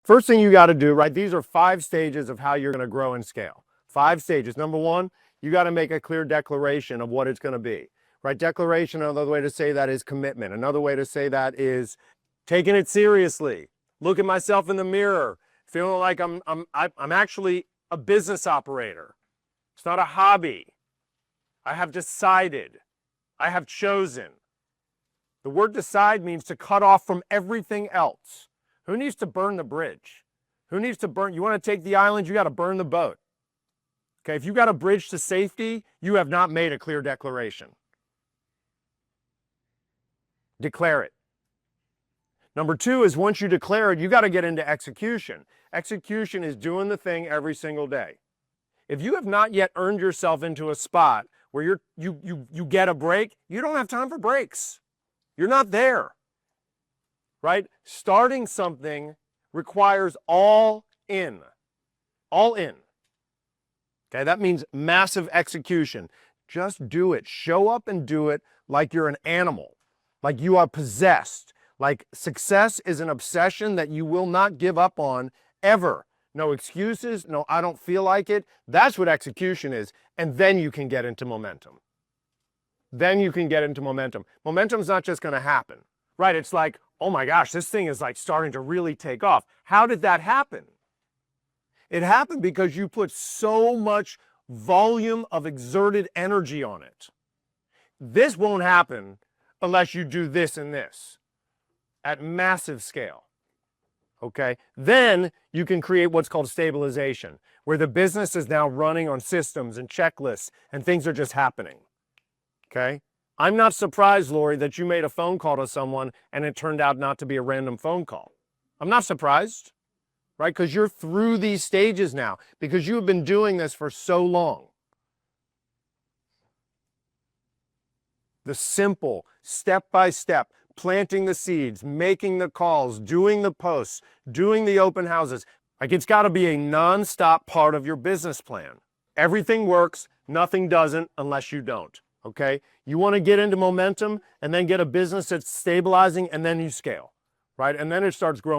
First thing you got to do, right? These are 5 stages of how you're going to grow and scale. 5 stages. Number 1, you got to make a clear declaration of what it's going to be, right? Declaration, another way to say that is commitment. Another way to say that is taking it seriously. Look at myself in the mirror, feeling like I'm actually a business operator. It's not a hobby. I have decided. I have chosen. The word decide means to cut off from everything else. Who needs to burn the bridge? Who needs to burn? You want to take the island, you got to burn the boat. Okay, if you got a bridge to safety, you have not made a clear declaration. Declare it. Number 2 is once you declare it, you got to get into execution. Execution is doing the thing every single day. If you have not yet earned yourself into a spot where you get a break, you don't have time for breaks. You're not there, right? Starting something requires all in. All in. Okay, that means massive execution. Just do it. Show up and do it like you're an animal, like you are possessed. Like success is an obsession that you will not give up on ever. No excuses, no, I don't feel like it. That's what execution is. And then you can get into momentum. Then you can get into momentum. Momentum's not just going to happen, right? It's like, oh my gosh, this thing is like starting to really take off. How did that happen? It happened because you put so much volume of exerted energy on it. This won't happen unless you do this and this at massive scale. Okay? Then you can create what's called stabilization, where the business is now running on systems and checklists and things are just happening. Okay? I'm not surprised, Lori, that you made a phone call to someone and it turned out not to be a random phone call. I'm not surprised, right? Because you're through these stages now, because you have been doing this for so long. The simple, step-by-step, planting the seeds, making the calls, doing the posts, doing the open houses. Like it's got to be a non-stop part of your business plan. Everything works, nothing doesn't unless you don't. Okay? You want to get into momentum and then get a business that's stabilizing and then you scale, right? And then it starts growing.